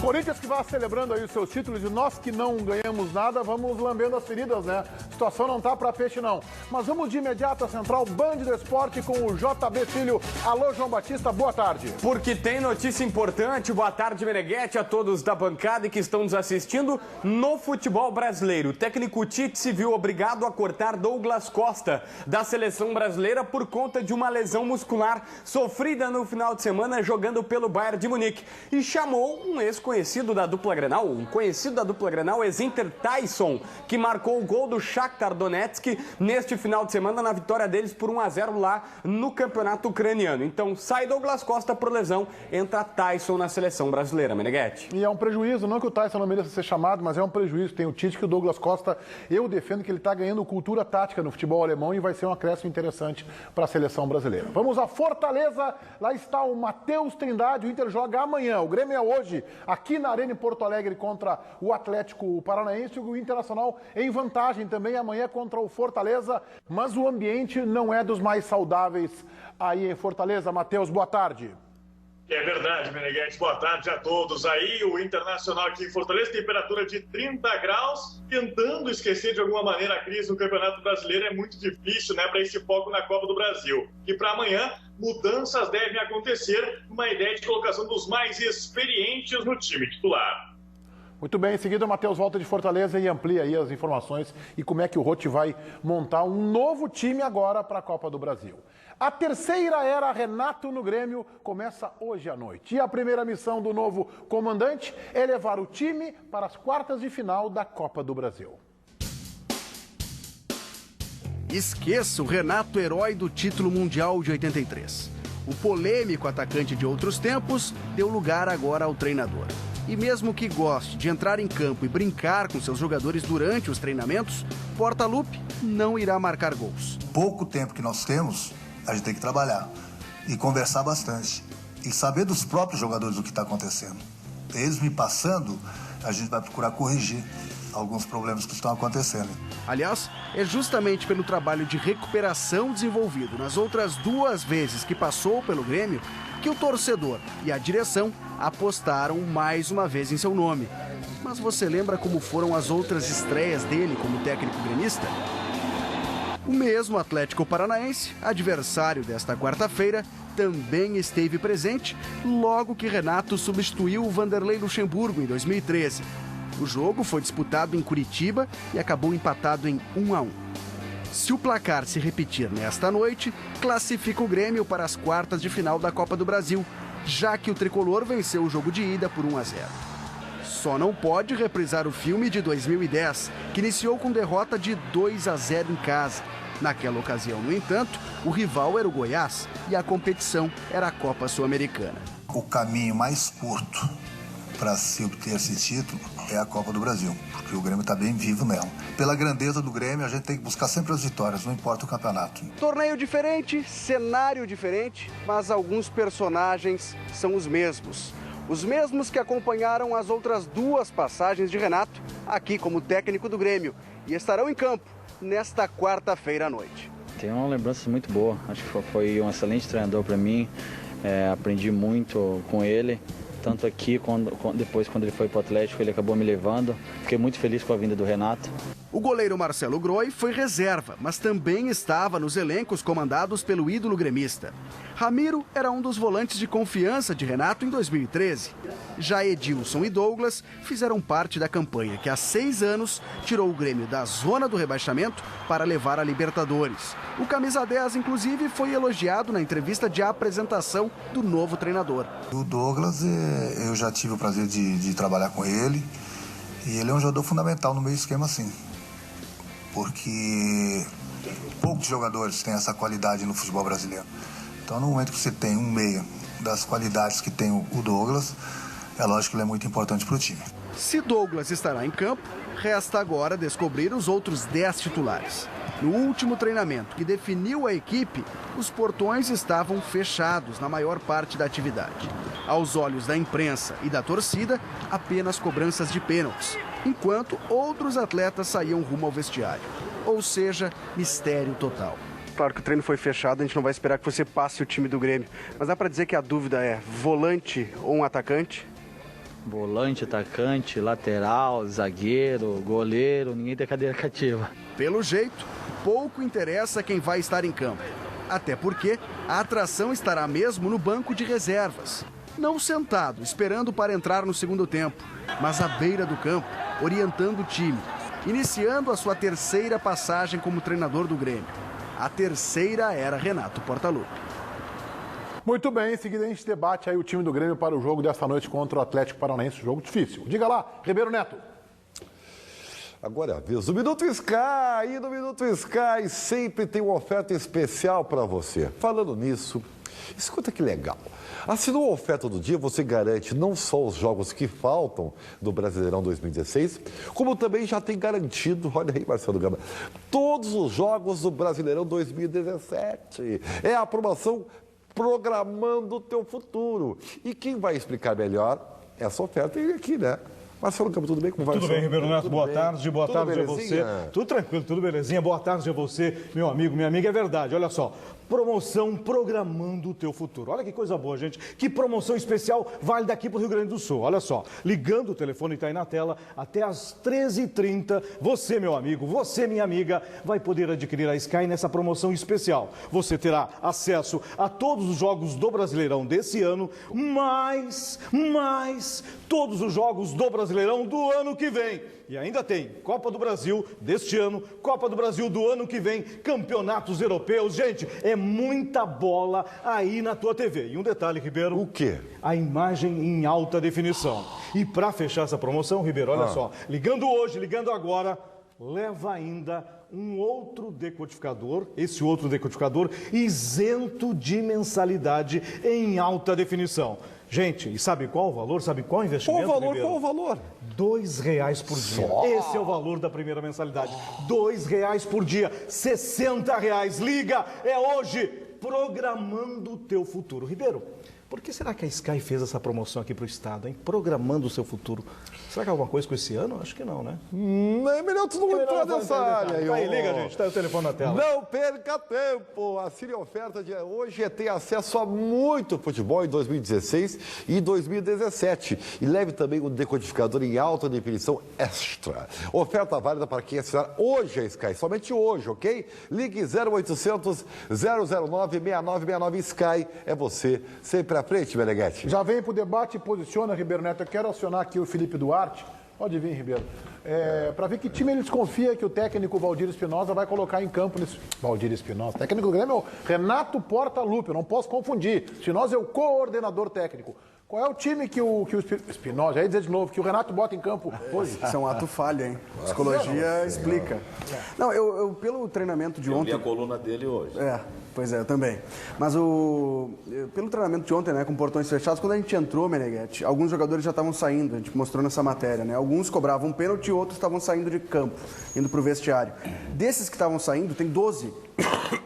Corinthians que vai celebrando aí os seus títulos e nós que não ganhamos nada, vamos lambendo as feridas, né? A situação não tá pra peixe, não. Mas vamos de imediato à Central Band do Esporte com o JB Filho. Alô, João Batista, boa tarde. Porque tem notícia importante. Boa tarde, Meneghetti, a todos da bancada e que estão nos assistindo no futebol brasileiro. O técnico Tite se viu obrigado a cortar Douglas Costa da seleção brasileira por conta de uma lesão muscular sofrida no final de semana jogando pelo Bayern de Munique. E chamou um ex-conhecido da dupla Grenal, ex-Inter Tyson, que marcou o gol do Shakhtar Donetsk neste final de semana na vitória deles por 1-0 lá no campeonato ucraniano. Então sai Douglas Costa por lesão, entra Tyson na seleção brasileira, Meneghetti. E é um prejuízo, não que o Tyson não mereça ser chamado, mas é um prejuízo. Tem o Tite que o Douglas Costa, eu defendo que ele está ganhando cultura tática no futebol alemão e vai ser um acréscimo interessante para a seleção brasileira. Vamos a Fortaleza, lá está o Matheus Trindade, o Inter joga amanhã, o Grêmio é hoje, aqui na Arena em Porto Alegre contra o Atlético Paranaense, o Internacional em vantagem também amanhã contra o Fortaleza, mas o ambiente não é dos mais saudáveis aí em Fortaleza. Matheus, boa tarde. É verdade, Meneghetti. Boa tarde a todos. Aí o Internacional aqui em Fortaleza, temperatura de 30 graus, tentando esquecer de alguma maneira a crise no Campeonato Brasileiro. É muito difícil, né, para esse foco na Copa do Brasil. E para amanhã, mudanças devem acontecer, uma ideia de colocação dos mais experientes no time titular. Muito bem, em seguida o Matheus volta de Fortaleza e amplia aí as informações e como é que o Rotti vai montar um novo time agora para a Copa do Brasil. A terceira era Renato no Grêmio começa hoje à noite. E a primeira missão do novo comandante é levar o time para as quartas de final da Copa do Brasil. Esqueça o Renato, herói do título mundial de 83. O polêmico atacante de outros tempos deu lugar agora ao treinador. E mesmo que goste de entrar em campo e brincar com seus jogadores durante os treinamentos, Portaluppi não irá marcar gols. Pouco tempo que nós temos, a gente tem que trabalhar e conversar bastante. E saber dos próprios jogadores o que está acontecendo. Eles me passando, a gente vai procurar corrigir alguns problemas que estão acontecendo. Aliás, é justamente pelo trabalho de recuperação desenvolvido nas outras duas vezes que passou pelo Grêmio que o torcedor e a direção apostaram mais uma vez em seu nome. Mas você lembra como foram as outras estreias dele como técnico gremista? O mesmo Atlético Paranaense, adversário desta quarta-feira, também esteve presente logo que Renato substituiu o Vanderlei Luxemburgo em 2013. O jogo foi disputado em Curitiba e acabou empatado em 1-1. Se o placar se repetir nesta noite, classifica o Grêmio para as quartas de final da Copa do Brasil, já que o tricolor venceu o jogo de ida por 1-0. Só não pode reprisar o filme de 2010, que iniciou com derrota de 2-0 em casa. Naquela ocasião, no entanto, o rival era o Goiás e a competição era a Copa Sul-Americana. O caminho mais curto para se obter esse título é a Copa do Brasil, porque o Grêmio está bem vivo nela. Pela grandeza do Grêmio, a gente tem que buscar sempre as vitórias, não importa o campeonato. Torneio diferente, cenário diferente, mas alguns personagens são os mesmos. Os mesmos que acompanharam as outras duas passagens de Renato, aqui como técnico do Grêmio, e estarão em campo nesta quarta-feira à noite. Tenho uma lembrança muito boa, acho que foi um excelente treinador para mim, aprendi muito com ele. Tanto aqui, depois quando ele foi para o Atlético, ele acabou me levando. Fiquei muito feliz com a vinda do Renato. O goleiro Marcelo Groi foi reserva, mas também estava nos elencos comandados pelo ídolo gremista. Ramiro era um dos volantes de confiança de Renato em 2013. Já Edilson e Douglas fizeram parte da campanha que há 6 anos tirou o Grêmio da zona do rebaixamento para levar a Libertadores. O camisa 10, inclusive, foi elogiado na entrevista de apresentação do novo treinador. O Douglas, eu já tive o prazer de trabalhar com ele e ele é um jogador fundamental no meio esquema, sim. Porque poucos jogadores têm essa qualidade no futebol brasileiro. Então, no momento que você tem um meia das qualidades que tem o Douglas, é lógico que ele é muito importante para o time. Se Douglas estará em campo, resta agora descobrir os outros 10 titulares. No último treinamento que definiu a equipe, os portões estavam fechados na maior parte da atividade. Aos olhos da imprensa e da torcida, apenas cobranças de pênaltis, enquanto outros atletas saíam rumo ao vestiário. Ou seja, mistério total. Claro que o treino foi fechado, a gente não vai esperar que você passe o time do Grêmio. Mas dá para dizer que a dúvida é volante ou um atacante? Volante, atacante, lateral, zagueiro, goleiro, ninguém tem cadeira cativa. Pelo jeito, pouco interessa quem vai estar em campo. Até porque a atração estará mesmo no banco de reservas. Não sentado, esperando para entrar no segundo tempo, mas à beira do campo, orientando o time, iniciando a sua terceira passagem como treinador do Grêmio. A terceira era Renato Portaluppi. Muito bem, em seguida a gente debate aí o time do Grêmio para o jogo desta noite contra o Atlético Paranaense, jogo difícil. Diga lá, Ribeiro Neto. Agora é a vez do Minuto Sky, e no Minuto Sky sempre tem uma oferta especial para você. Falando nisso, escuta que legal. Assinou a oferta do dia, você garante não só os jogos que faltam do Brasileirão 2016, como também já tem garantido, olha aí Marcelo Gama, todos os jogos do Brasileirão 2017. É a promoção Programando o Teu Futuro. E quem vai explicar melhor essa oferta é ele aqui, né? Marcelo Gama, tudo bem? Como vai? Tudo bem, Ribeiro Neto, boa tarde a você. Tudo tranquilo, tudo belezinha, boa tarde a você, meu amigo, minha amiga, é verdade, olha só. Promoção Programando o Teu Futuro. Olha que coisa boa, gente. Que promoção especial vale daqui para o Rio Grande do Sul. Olha só, ligando o telefone está aí na tela, até às 13h30, você, meu amigo, você, minha amiga, vai poder adquirir a Sky nessa promoção especial. Você terá acesso a todos os jogos do Brasileirão desse ano, mais todos os jogos do Brasileirão do ano que vem. E ainda tem Copa do Brasil deste ano, Copa do Brasil do ano que vem, campeonatos europeus. Gente, é muita bola aí na tua TV. E um detalhe, Ribeiro. O quê? A imagem em alta definição. E para fechar essa promoção, Ribeiro, olha só. Ligando hoje, ligando agora, leva ainda um outro decodificador, esse outro decodificador isento de mensalidade em alta definição. Gente, e sabe qual o valor? Sabe qual o investimento? Qual o valor? R$2 por dia. Só? Esse é o valor da primeira mensalidade. R$2 por dia, R$60. Liga, é hoje, Programando o Teu Futuro. Ribeiro, por que será que a Sky fez essa promoção aqui para o Estado, hein? Programando o seu futuro. Será que é alguma coisa com esse ano? Acho que não, né? É melhor tu não entrar nessa área aí. Aí, liga, gente, tá o telefone na tela. Não perca tempo. Assine a oferta de hoje é ter acesso a muito futebol em 2016 e 2017. E leve também um decodificador em alta definição extra. Oferta válida para quem assinar hoje a Sky, somente hoje, ok? Ligue 0800 009 6969. Sky é você sempre à frente, Meneghete. Já vem para o debate e posiciona, Ribeiro Neto. Eu quero acionar aqui o Felipe Duarte. Pode vir, Ribeiro. Para ver que time ele desconfia que o técnico Valdir Espinosa vai colocar em campo nesse... Valdir Espinosa. Técnico do Grêmio é o Renato Portaluppi. Eu não posso confundir. Espinosa é o coordenador técnico. Qual é o time que o Espinosa, já ia dizer de novo, que o Renato bota em campo hoje? Isso é um ato falho, hein? Psicologia explica. Não, eu pelo treinamento de ontem... Eu li a coluna dele hoje. Pois é, eu também. Mas pelo treinamento de ontem, né, com portões fechados, quando a gente entrou, Meneghete, alguns jogadores já estavam saindo, a gente mostrou nessa matéria, né? Alguns cobravam pênalti e outros estavam saindo de campo, indo para o vestiário. Desses que estavam saindo, tem 12.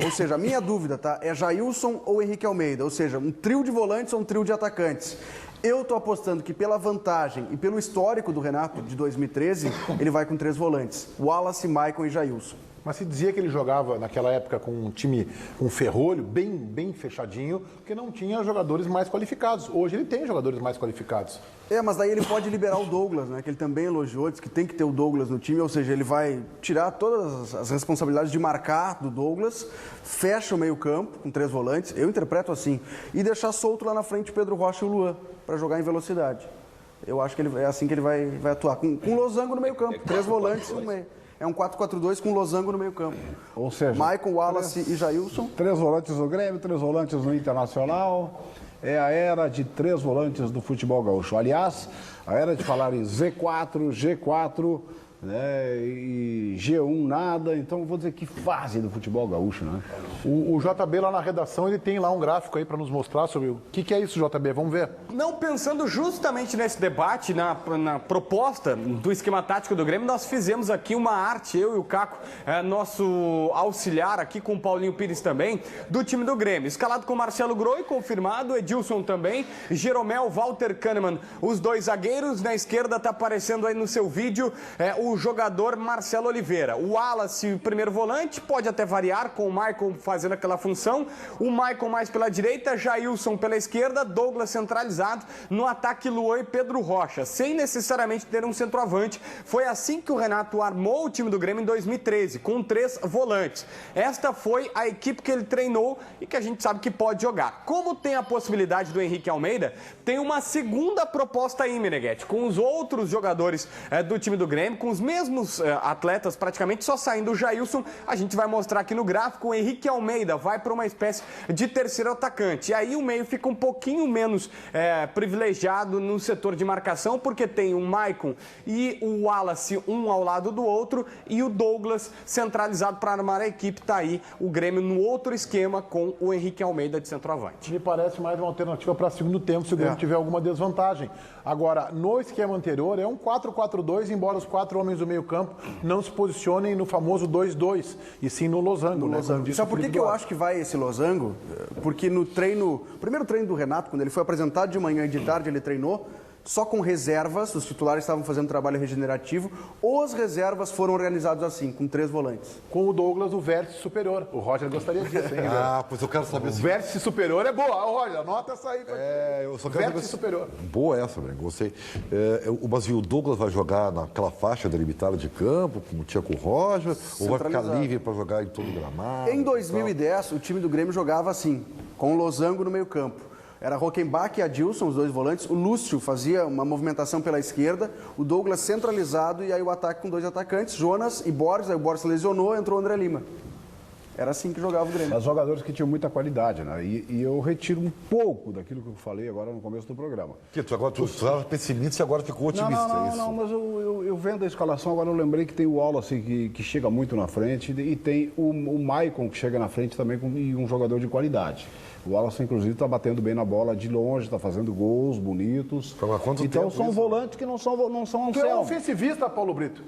Ou seja, a minha dúvida, tá? É Jailson ou Henrique Almeida? Ou seja, um trio de volantes ou um trio de atacantes? Eu estou apostando que pela vantagem e pelo histórico do Renato, de 2013, ele vai com 3 volantes. Wallace, Maicon e Jailson. Mas se dizia que ele jogava naquela época com um time com ferrolho, bem fechadinho, porque não tinha jogadores mais qualificados. Hoje ele tem jogadores mais qualificados. Mas daí ele pode liberar o Douglas, né? Que ele também elogiou, disse que tem que ter o Douglas no time, ou seja, ele vai tirar todas as responsabilidades de marcar do Douglas, fecha o meio-campo com 3 volantes, eu interpreto assim, e deixar solto lá na frente Pedro Rocha e o Luan, para jogar em velocidade. Eu acho que é assim que ele vai atuar, com losango no meio-campo, 3 volantes no meio. É um 4-4-2 com losango no meio campo. Ou seja... Maicon, Wallace e Jailson. 3 volantes no Grêmio, 3 volantes no Internacional. É a era de 3 volantes do futebol gaúcho. Aliás, a era de falar em Z4, G4, né, e G1 nada. Então, vou dizer que fase do futebol gaúcho, né? O JB lá na redação, ele tem lá um gráfico aí para nos mostrar sobre o que é isso, JB. Vamos ver. Não, pensando justamente nesse debate, na proposta do esquema tático do Grêmio, nós fizemos aqui uma arte, eu e o Caco, nosso auxiliar aqui com o Paulinho Pires também, do time do Grêmio. Escalado com Marcelo Groi, confirmado, Edilson também, Jeromel, Walter Kahneman, os 2 zagueiros. Na esquerda está aparecendo aí no seu vídeo o o jogador Marcelo Oliveira. O Wallace, o primeiro volante, pode até variar com o Maicon fazendo aquela função. O Maicon mais pela direita, Jailson pela esquerda, Douglas centralizado. No ataque, Luan e Pedro Rocha, sem necessariamente ter um centroavante. Foi assim que o Renato armou o time do Grêmio em 2013, com 3 volantes. Esta foi a equipe que ele treinou e que a gente sabe que pode jogar. Como tem a possibilidade do Henrique Almeida, tem uma segunda proposta aí, Meneghetti, com os outros jogadores do time do Grêmio, com os mesmos atletas praticamente, só saindo o Jailson. A gente vai mostrar aqui no gráfico, o Henrique Almeida vai para uma espécie de terceiro atacante. E aí o meio fica um pouquinho menos privilegiado no setor de marcação, porque tem o Maicon e o Wallace, um ao lado do outro, e o Douglas centralizado para armar a equipe. Tá aí o Grêmio no outro esquema com o Henrique Almeida de centroavante. Me parece mais uma alternativa para segundo tempo, se o Grêmio tiver alguma desvantagem. Agora, no esquema anterior, é um 4-4-2, embora os 4 homens do meio campo não se posicionem no famoso 2-2, e sim no losango. Sabe por que eu acho que vai esse losango? Porque no primeiro treino do Renato, quando ele foi apresentado de manhã e de tarde, ele treinou só com reservas, os titulares estavam fazendo trabalho regenerativo, os reservas foram organizados assim, com 3 volantes. Com o Douglas, o vértice superior. O Roger gostaria disso, hein? Pois eu quero saber se... O vértice superior é boa. Roger, anota essa aí. Eu só quero vértice superior. Boa essa, né? Gostei. Mas o Douglas vai jogar naquela faixa delimitada de campo, como tinha com o Roger, ou vai ficar livre para jogar em todo o gramado? Em 2010, o time do Grêmio jogava assim, com o losango no meio campo. Era Rockenbach e Adilson, os 2 volantes. O Lúcio fazia uma movimentação pela esquerda. O Douglas centralizado e aí o ataque com 2 atacantes. Jonas e Borges. Aí o Borges lesionou, entrou o André Lima. Era assim que jogava o Grêmio. Os jogadores que tinham muita qualidade, né? E eu retiro um pouco daquilo que eu falei agora no começo do programa. Tu estava pessimista e agora ficou otimista, não, mas eu vendo a escalação, agora eu lembrei que tem o Wallace que chega muito na frente e tem o Maicon que chega na frente também e um jogador de qualidade. O Wallace, inclusive, está batendo bem na bola de longe, está fazendo gols bonitos. Então são volantes que não são Anselmo. Tu é um ofensivista, Paulo Brito?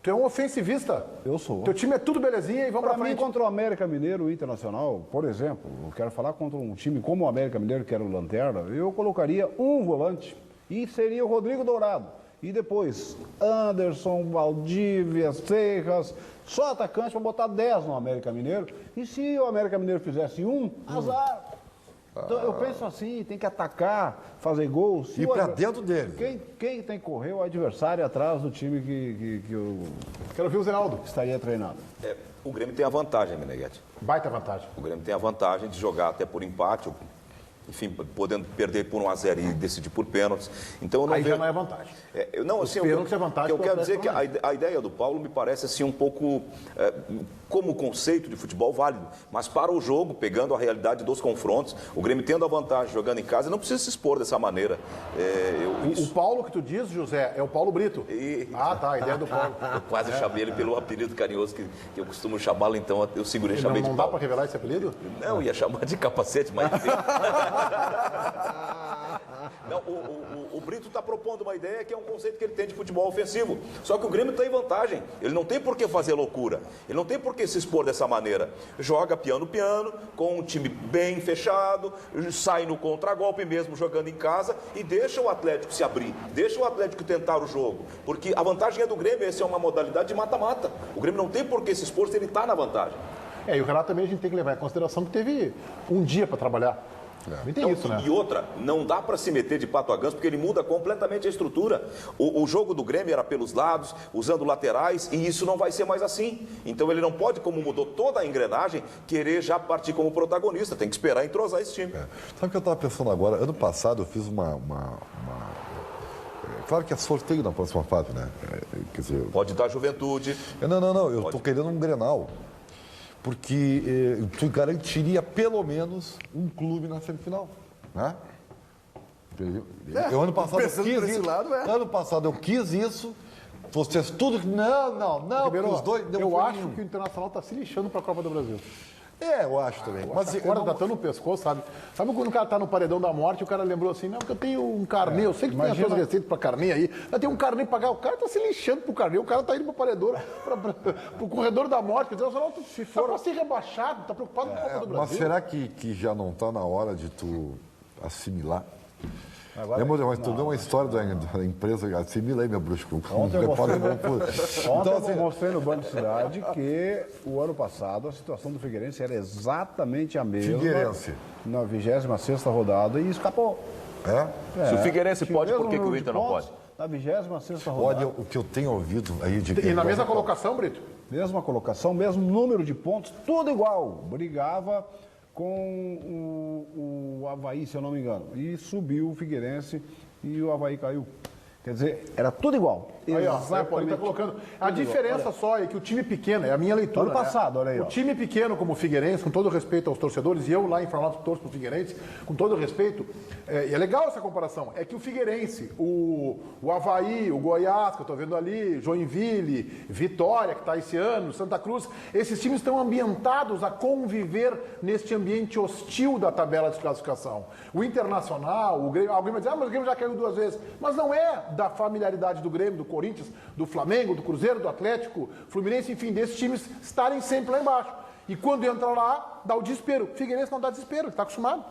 Tu é um ofensivista? Eu sou. Teu time é tudo belezinha e vamos pra frente. Para mim, contra o América Mineiro, o Internacional, por exemplo, eu quero falar contra um time como o América Mineiro, que era o Lanterna, eu colocaria um volante e seria o Rodrigo Dourado. E depois, Anderson, Valdívia, Serras, só atacante para botar 10 no América Mineiro. E se o América Mineiro fizesse azar. Então, eu penso assim, tem que atacar, fazer gols. E para dentro dele. Quem tem que correr é o adversário atrás do time que eu... Quero ver o Zeraldo. Estaria treinado. O Grêmio tem a vantagem, Meneghetti. Baita vantagem. O Grêmio tem a vantagem de jogar até por empate, enfim, podendo perder por 1-0 e decidir por pênaltis. Então, eu não já não é vantagem. Pênaltis é vantagem. Eu quero dizer que a ideia do Paulo me parece assim um pouco como conceito de futebol válido, mas para o jogo, pegando a realidade dos confrontos, o Grêmio tendo a vantagem jogando em casa, não precisa se expor dessa maneira. O Paulo que tu diz, José, é o Paulo Brito. A ideia do Paulo. Eu quase chamei ele pelo apelido carinhoso que eu costumo chamá-lo, então eu segurei e chamei de Paulo. Não dá para revelar esse apelido? Não, ia chamar de capacete, mas enfim. Não, o Brito está propondo uma ideia que é um conceito que ele tem de futebol ofensivo. Só que o Grêmio está em vantagem. Ele não tem por que fazer loucura. Ele não tem por que se expor dessa maneira. Joga piano-piano, com um time bem fechado, sai no contragolpe mesmo jogando em casa e deixa o Atlético se abrir. Deixa o Atlético tentar o jogo. Porque a vantagem é do Grêmio, essa é uma modalidade de mata-mata. O Grêmio não tem por que se expor se ele está na vantagem. E o Renato também a gente tem que levar em consideração que teve um dia para trabalhar. Tem isso, né? E outra, não dá para se meter de pato a ganso, porque ele muda completamente a estrutura. O jogo do Grêmio era pelos lados, usando laterais, e isso não vai ser mais assim. Então ele não pode, como mudou toda a engrenagem, querer já partir como protagonista. Tem que esperar entrosar esse time. Sabe o que eu estava pensando agora? Ano passado eu fiz Claro que é sorteio na próxima fase, né? Quer dizer... Pode dar Juventude. Não. Eu estou querendo um Grenal. Porque tu garantiria pelo menos um clube na semifinal, né? Ano passado eu quis isso. Ano passado eu quis isso. Vocês tudo... Não, os dois... Eu acho que o Internacional está se lixando para a Copa do Brasil. Eu acho também. Mas agora tá tão no pescoço, sabe? Sabe quando o cara tá no paredão da morte, o cara lembrou assim, não, porque eu tenho um carnê, eu sei que tem as suas receitas para carnê aí, eu tenho um carnê para pagar, o cara tá se lixando pro carnê, o cara tá indo pro paredor, pro corredor da morte, quer dizer, se for pra ser rebaixado, tá preocupado com a Copa do Brasil. Mas será que já não tá na hora de tu assimilar Tu deu uma história da empresa, assimila aí, meu bruxo. Ontem eu mostrei no Banco Cidade que o ano passado a situação do Figueirense era exatamente a mesma. Figueirense. Na 26ª rodada e escapou. Se o Figueirense pode, por que o Inter não pode? Na 26ª rodada. Olha o que eu tenho ouvido aí de... E na mesma colocação, Brito? Mesma colocação, mesmo número de pontos, tudo igual. Brigava com o Avaí, se eu não me engano. E subiu o Figueirense e o Avaí caiu. Quer dizer, era tudo igual. Aí, ó, tá colocando. A diferença só é que o time pequeno, é a minha leitura. Ano passado, olha aí. O time pequeno, como o Figueirense, com todo respeito aos torcedores, e eu lá em Florianópolis torço pro Figueirense, com todo respeito, e é legal essa comparação, é que o Figueirense, o Avaí, o Goiás, que eu tô vendo ali, Joinville, Vitória, que tá esse ano, Santa Cruz, esses times estão ambientados a conviver neste ambiente hostil da tabela de classificação. O Internacional, o Grêmio, alguém vai dizer, mas o Grêmio já caiu 2 vezes. Mas não é da familiaridade do Grêmio, do Corinthians, do Flamengo, do Cruzeiro, do Atlético, Fluminense, enfim, desses times estarem sempre lá embaixo. E quando entra lá, dá o desespero. O Figueirense não dá desespero, está acostumado.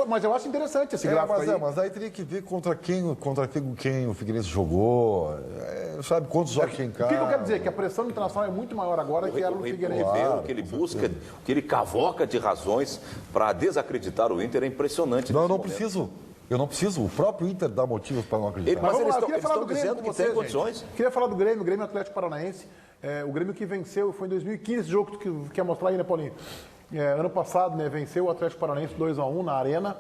Mas eu acho interessante esse gráfico aí. Mas aí teria que ver contra quem o Figueirense jogou, sabe, quantos jogos tem em casa. O que eu quero dizer? Que a pressão internacional é muito maior agora que era no Figueirense. O que ele busca, o que ele cavoca de razões para desacreditar o Inter é impressionante. Não, eu não preciso. Eu não preciso, o próprio Inter dá motivos para não acreditar. Mas eles eu queria falar do Grêmio dizendo que tem condições. Queria falar do Grêmio Atlético Paranaense. O Grêmio que venceu, foi em 2015 esse jogo que tu quer mostrar aí, né, Paulinho? Ano passado, né, venceu o Atlético Paranaense 2-1 na Arena.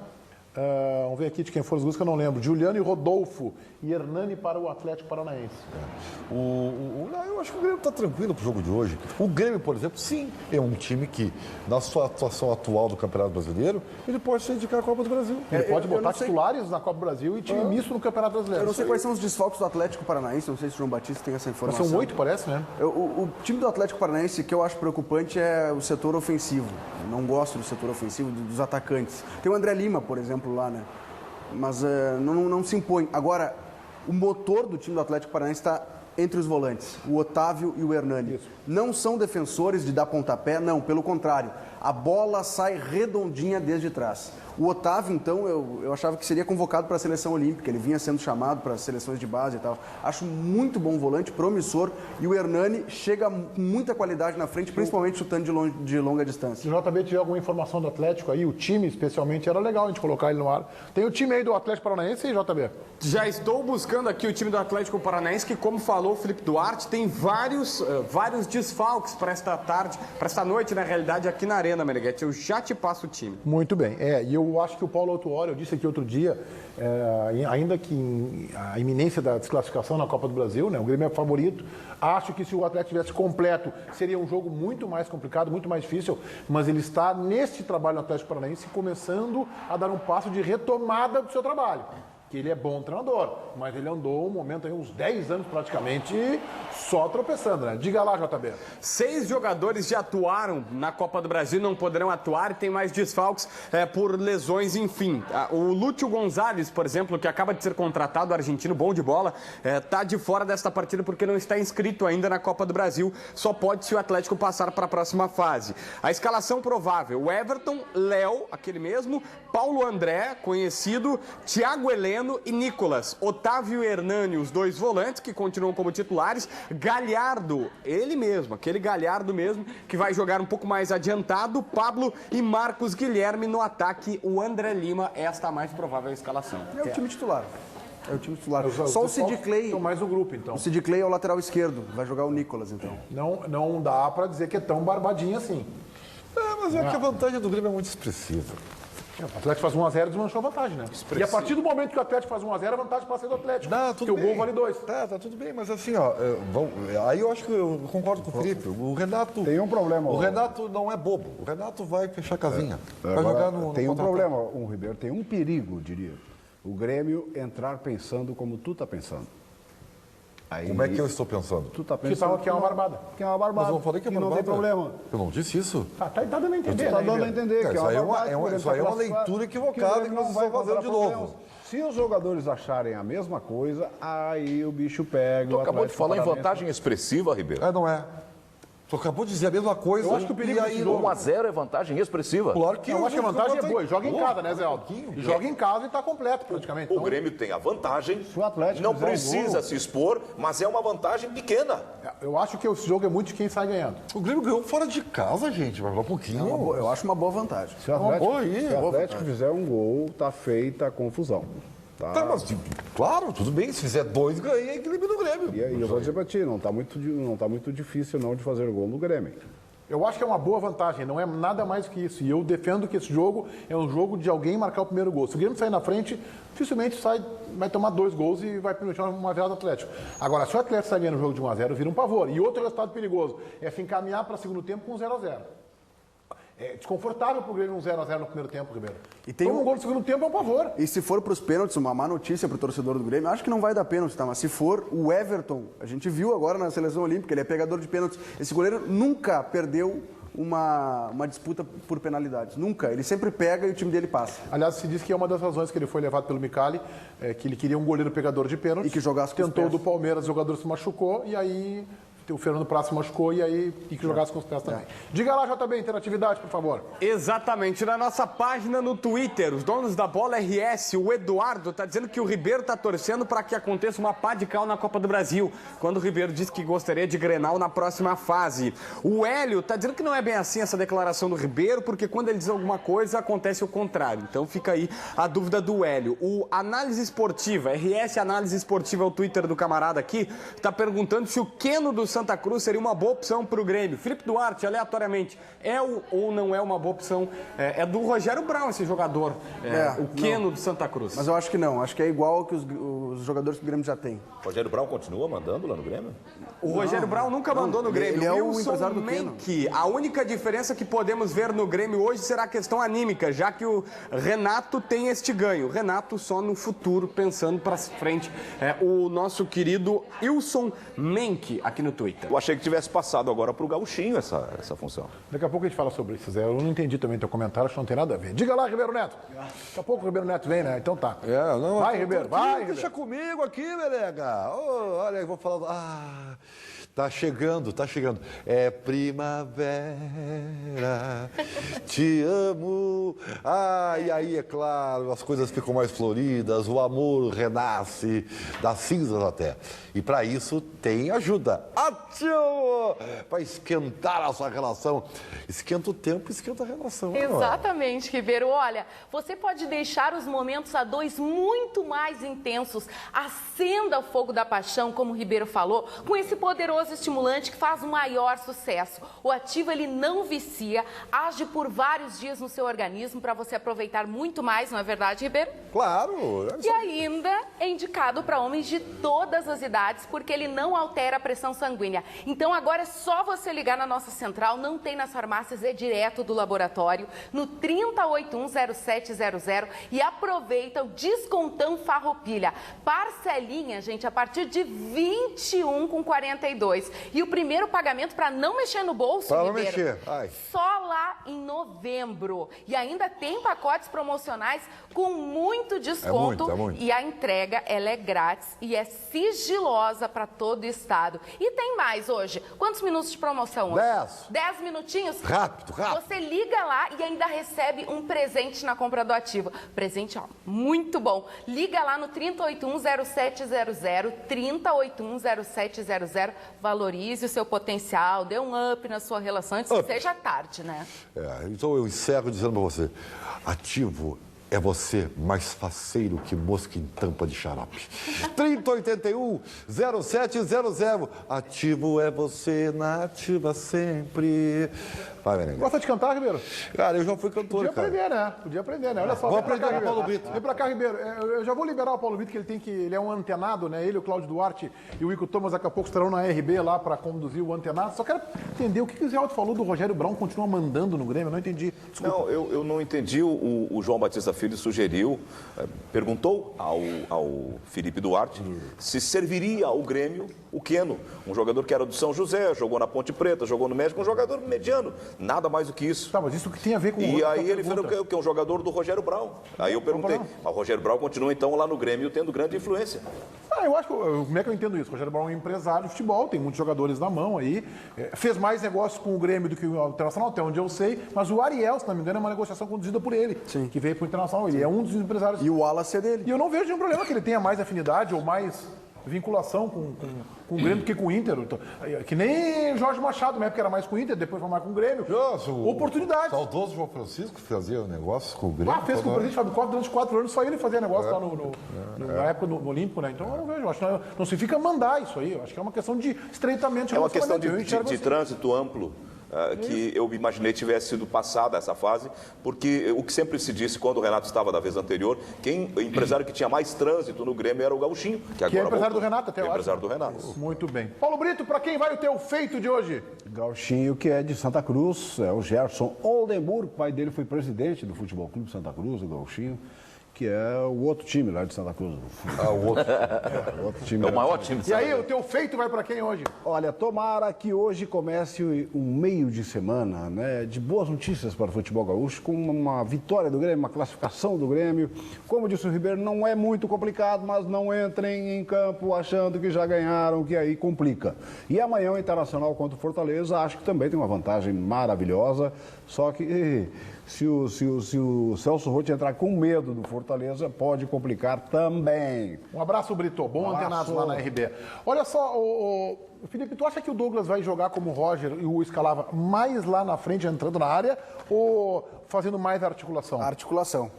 Vamos ver aqui de quem foram os gols que eu não lembro. Juliano e Rodolfo e Hernani para o Atlético Paranaense. Eu acho que o Grêmio está tranquilo para o jogo de hoje. O Grêmio, por exemplo, sim, é um time que, na sua atuação atual do Campeonato Brasileiro, ele pode se dedicar à Copa do Brasil. Ele pode botar titulares na Copa do Brasil e time misto no Campeonato Brasileiro. Eu não sei quais são os desfalques do Atlético Paranaense, não sei se o João Batista tem essa informação. Mas são 8, parece, né? O time do Atlético Paranaense, que eu acho preocupante, é o setor ofensivo. Eu não gosto do setor ofensivo, dos atacantes. Tem o André Lima, por exemplo, lá, né? Mas não se impõe. Agora, o motor do time do Atlético Paranaense está entre os volantes, o Otávio e o Hernani. Isso. Não são defensores de dar pontapé, não, pelo contrário. A bola sai redondinha desde trás. O Otávio, então, eu achava que seria convocado para a seleção olímpica. Ele vinha sendo chamado para as seleções de base e tal. Acho muito bom volante, promissor. E o Hernani chega com muita qualidade na frente, principalmente chutando de longa distância. Se o JB tiver alguma informação do Atlético aí, o time especialmente, era legal a gente colocar ele no ar. Tem o time aí do Atlético Paranaense aí, JB? Já estou buscando aqui o time do Atlético Paranaense, que, como falou o Felipe Duarte, tem vários desfalques para esta tarde, para esta noite, na realidade, aqui na Arena, Meneghetti. Eu já te passo o time. Muito bem. E eu acho que o Paulo Autuori, eu disse aqui outro dia, ainda que a iminência da desclassificação na Copa do Brasil, né, o Grêmio é favorito, acho que se o Atlético tivesse completo, seria um jogo muito mais complicado, muito mais difícil, mas ele está, neste trabalho no Atlético Paranaense, começando a dar um passo de retomada do seu trabalho. Que ele é bom treinador, mas ele andou um momento aí, uns 10 anos praticamente, só tropeçando, né? Diga lá, JB. 6 jogadores já atuaram na Copa do Brasil, não poderão atuar e tem mais desfalques por lesões, enfim. O Lúcio Gonzalez, por exemplo, que acaba de ser contratado, argentino, bom de bola, está de fora desta partida porque não está inscrito ainda na Copa do Brasil. Só pode se o Atlético passar para a próxima fase. A escalação provável: Everton, Léo, aquele mesmo, Paulo André, conhecido, Thiago Heleno e Nicolas, Otávio e Hernani, os 2 volantes que continuam como titulares, Galhardo, ele mesmo, aquele Galhardo mesmo, que vai jogar um pouco mais adiantado, Pablo e Marcos Guilherme no ataque, o André Lima, esta a mais provável escalação. É o time titular. É o time titular. Só o Sid Clay. Mais o grupo, então. O Sid Clay é o lateral esquerdo, vai jogar o Nicolas, então. Não dá para dizer que é tão barbadinho assim. Mas é que a vantagem do Grêmio é muito expressiva. O Atlético faz 1-0 e desmanchou a vantagem, né? E a partir do momento que o Atlético faz 1-0, a vantagem passa a ser do Atlético. Porque o gol vale 2. Tá tudo bem, mas assim, aí eu acho que eu concordo com o Felipe. O Renato... Tem um problema. O Renato não é bobo. O Renato vai fechar a casinha. Vai jogar no tem um problema, Ribeiro. Tem um perigo, diria. O Grêmio entrar pensando como tu tá pensando. Aí, como é que eu estou pensando? Tu tá pensando que é uma barbada. Que é uma barbada. Mas eu falei que é barbada. Não tem problema. Eu não disse isso. Tá dando a entender. Tá dando a entender. Isso aí é uma leitura equivocada que nós estamos fazendo de novo. Se os jogadores acharem a mesma coisa, aí o bicho pega. Tu acabou de falar em vantagem expressiva, Ribeiro. Não é. Tu acabou de dizer a mesma coisa. Eu acho que o perigo desse jogo... 1-0 é vantagem expressiva. Claro que eu acho que a vantagem é boa. Joga em casa, né, Zé Aldo? pouquinho. Joga em casa e está completo, praticamente. O Grêmio tem a vantagem, o Atlético não fizer um precisa gol- se expor, mas é uma vantagem pequena. Eu acho que esse jogo é muito de quem sai ganhando. O Grêmio ganhou fora de casa, gente. Vai um pouquinho. Eu acho uma boa vantagem. Se o Atlético, boa aí, se o boa Atlético fizer um gol, tá feita a confusão. Tá, mas, claro, tudo bem. Se fizer 2, ganha e elimina o Grêmio. E aí eu vou dizer pra ti, não tá muito difícil não de fazer gol no Grêmio. Eu acho que é uma boa vantagem, não é nada mais do que isso. E eu defendo que esse jogo é um jogo de alguém marcar o primeiro gol. Se o Grêmio sair na frente, dificilmente vai tomar 2 gols e vai permitir uma virada do Atlético. Agora, se o Atlético sair ganhando o jogo de 1-0, vira um pavor. E outro resultado perigoso é se encaminhar para o segundo tempo com 0-0. É desconfortável para o Grêmio um 0-0 no primeiro tempo, Ribeiro. E tem um gol no segundo tempo é um pavor. E se for para os pênaltis, uma má notícia para o torcedor do Grêmio, acho que não vai dar pênalti, tá? Mas se for, o Everton, a gente viu agora na seleção olímpica, ele é pegador de pênaltis. Esse goleiro nunca perdeu uma disputa por penalidades. Nunca. Ele sempre pega e o time dele passa. Aliás, se diz que é uma das razões que ele foi levado pelo Micali, que ele queria um goleiro pegador de pênaltis. E que jogasse com os Tentou pés. do Palmeiras, o jogador se machucou e aí o Fernando Praz se machucou e que jogasse com os pés também. Diga lá, JB, interatividade, por favor. Exatamente. Na nossa página no Twitter, os donos da bola RS, o Eduardo, tá dizendo que o Ribeiro tá torcendo para que aconteça uma pá de cal na Copa do Brasil, quando o Ribeiro disse que gostaria de Grenal na próxima fase. O Hélio tá dizendo que não é bem assim essa declaração do Ribeiro, porque quando ele diz alguma coisa, acontece o contrário. Então fica aí a dúvida do Hélio. O Análise Esportiva, RS Análise Esportiva, é o Twitter do camarada aqui, tá perguntando se o Queno do Santa Cruz seria uma boa opção para o Grêmio. Felipe Duarte, aleatoriamente, ou não é uma boa opção? É do Rogério Brown esse jogador, o Queno do Santa Cruz. Mas eu acho que não. Acho que é igual que os jogadores que o Grêmio já tem. Rogério Brown continua mandando lá no Grêmio? O Rogério Brown nunca mandou no Grêmio. Ele é o Wilson empresário do Menck. A única diferença que podemos ver no Grêmio hoje será a questão anímica, já que o Renato tem este ganho. Renato só no futuro, pensando para frente. O nosso querido Wilson Menck aqui no Twitter. Eu achei que tivesse passado agora para o Gauchinho essa função. Daqui a pouco a gente fala sobre isso, Zé. Eu não entendi também teu comentário, acho que não tem nada a ver. Diga lá, Ribeiro Neto. Daqui a pouco o Ribeiro Neto vem, né? Então tá. Vai, Ribeiro, vai, Ribeiro. Deixa comigo aqui, Melega. Olha, eu vou falar... Tá chegando, tá chegando. É primavera, te amo. E aí, é claro, as coisas ficam mais floridas, o amor renasce das cinzas até. E para isso tem ajuda. Ativo! Para esquentar a sua relação. Esquenta o tempo, esquenta a relação. Exatamente, Ribeiro. Olha, você pode deixar os momentos a dois muito mais intensos. Acenda o fogo da paixão, como o Ribeiro falou, com esse poderoso estimulante que faz o maior sucesso. O Ativo, ele não vicia, age por vários dias no seu organismo para você aproveitar muito mais, não é verdade, Ribeiro? Claro. E ainda é indicado para homens de todas as idades, porque ele não altera a pressão sanguínea. Então agora é só você ligar na nossa central, não tem nas farmácias, é direto do laboratório, no 30810700 e aproveita o descontão Farroupilha. Parcelinha, gente, a partir de R$21,42. E o primeiro pagamento para não mexer no bolso, Para não Ribeiro, mexer. Ai. só lá em novembro. E ainda tem pacotes promocionais com muito desconto. É muito. E a entrega, ela é grátis e é sigilosa para todo o estado. E tem mais hoje. Quantos minutos de promoção hoje? 10 minutinhos? Rápido. Você liga lá e ainda recebe um presente na compra do Ativo. Presente, ó, muito bom. Liga lá no 30810700, 30810700. Valorize o seu potencial, dê um up na sua relação antes que seja tarde, né? Então eu encerro dizendo para você, Ativo é você mais faceiro que mosca em tampa de xarope. 3081-0700. Ativo é você na ativa sempre. Vai, Meneghete. Gosta de cantar, Ribeiro? Cara, eu já fui cantor, Podia aprender, né? Olha só. Vou vem pra aprender cá, com o Paulo Ribeiro. Brito. Vem pra cá, Ribeiro. Eu já vou liberar o Paulo Brito, que ele é um antenado, né? Ele, o Cláudio Duarte e o Ico Thomas daqui a pouco estarão na RB lá pra conduzir o antenado. Só quero entender o que o Zé Aldo falou do Rogério Brown, continua mandando no Grêmio, eu não entendi. Desculpa. Não, eu não entendi. O João Batista Filho sugeriu, perguntou ao Felipe Duarte se serviria ao Grêmio o Queno, um jogador que era do São José, jogou na Ponte Preta, jogou no México, um jogador mediano, nada mais do que isso. Tá, mas isso que tem a ver com E aí ele falou que é um jogador do Rogério Brown. Aí eu perguntei, mas o Rogério Brown continua então lá no Grêmio tendo grande influência. Eu acho que, como é que eu entendo isso? O Rogério Barão é um empresário de futebol, tem muitos jogadores na mão aí, fez mais negócios com o Grêmio do que o Internacional, até onde eu sei, mas o Ariel, se não me engano, é uma negociação conduzida por ele, que veio para o Internacional, ele é um dos empresários. E o Wallace é dele. E eu não vejo nenhum problema que ele tenha mais afinidade ou mais vinculação com o Grêmio do que com o Inter. Que nem Jorge Machado, na época era mais com o Inter, depois foi mais com o Grêmio. Oportunidade. Saudoso João Francisco fazia negócios com o Grêmio. Fez com o presidente Fábio Costa durante 4 anos, só ele fazia negócio lá na época no Olímpico, né? Então eu não vejo, acho que não significa mandar isso aí, eu acho que é uma questão de estreitamento. É uma questão de trânsito amplo. Que eu imaginei tivesse sido passada essa fase, porque o que sempre se disse quando o Renato estava da vez anterior, o empresário que tinha mais trânsito no Grêmio era o Gauchinho, que agora é empresário do Renato até agora. Empresário do Renato. Muito bem. Paulo Brito, para quem vai o teu feito de hoje? Gauchinho, que é de Santa Cruz, é o Gerson Oldenburg, o pai dele foi presidente do Futebol Clube Santa Cruz, o Gauchinho, que é o outro time lá de Santa Cruz. O outro. O outro time. É o maior time de Santa Cruz. E aí, o teu feito vai para quem hoje? Olha, tomara que hoje comece um meio de semana, né, de boas notícias para o futebol gaúcho, com uma vitória do Grêmio, uma classificação do Grêmio. Como disse o Ribeiro, não é muito complicado, mas não entrem em campo achando que já ganharam, que aí complica. E amanhã o Internacional contra o Fortaleza, acho que também tem uma vantagem maravilhosa, só que se o Celso Roth entrar com medo do Fortaleza, pode complicar também. Um abraço, Brito. Bom antenado lá na RB. Olha só, Felipe, tu acha que o Douglas vai jogar como o Roger e o escalava mais lá na frente, entrando na área, ou fazendo mais articulação? Articulação.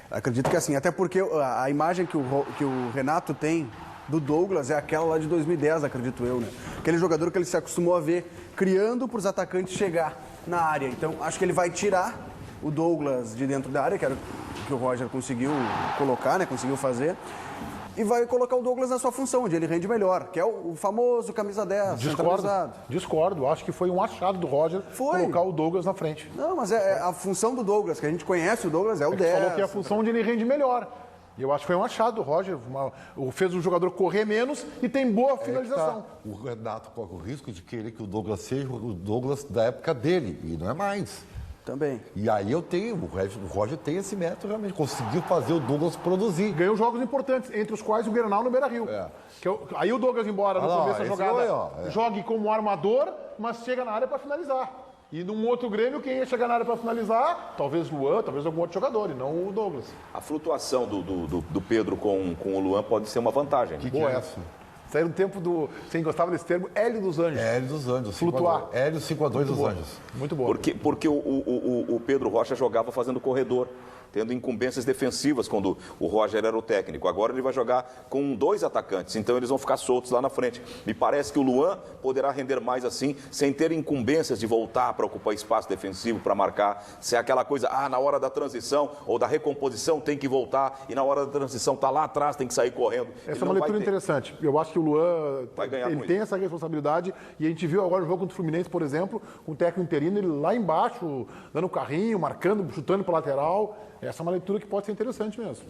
Acredito que assim, até porque a imagem que o Renato tem do Douglas é aquela lá de 2010, acredito eu, né? Aquele jogador que ele se acostumou a ver criando para os atacantes chegar na área. Então, acho que ele vai tirar o Douglas de dentro da área, que era o que o Roger conseguiu colocar, né? Conseguiu fazer. E vai colocar o Douglas na sua função, onde ele rende melhor, que é o famoso camisa 10, Discordo. Acho que foi um achado do Roger colocar o Douglas na frente. Não, mas é a função do Douglas, que a gente conhece o Douglas, é o 10. Falou que é a função onde ele rende melhor. E eu acho que foi um achado do Roger. Fez o jogador correr menos e tem boa finalização. O Renato corre o risco de querer que o Douglas seja o Douglas da época dele, e não é mais. Também. E aí o Roger tem esse método realmente, conseguiu fazer o Douglas produzir. Ganhou jogos importantes, entre os quais o Grenal no Beira-Rio. Aí o Douglas, embora no começo da jogada jogue como armador, mas chega na área para finalizar. E num outro Grêmio, quem ia chegar na área para finalizar, talvez Luan, talvez algum outro jogador, e não o Douglas. A flutuação do Pedro com o Luan pode ser uma vantagem. Que é essa? Saiu no tempo do... Você gostava desse termo? Hélio dos Anjos. Hélio dos Anjos. Flutuar. Hélio 5-2 dos Anjos. Muito bom. Porque o Pedro Rocha jogava fazendo corredor, tendo incumbências defensivas quando o Roger era o técnico. Agora ele vai jogar com 2 atacantes, então eles vão ficar soltos lá na frente. Me parece que o Luan poderá render mais assim, sem ter incumbências de voltar para ocupar espaço defensivo, para marcar. Se é aquela coisa, na hora da transição ou da recomposição tem que voltar, e na hora da transição tá lá atrás, tem que sair correndo. Essa é uma leitura interessante. Eu acho que o Luan tem essa responsabilidade, e a gente viu agora no jogo contra o Fluminense, por exemplo, com o técnico interino, ele lá embaixo, dando carrinho, marcando, chutando para lateral. Essa é uma leitura que pode ser interessante mesmo.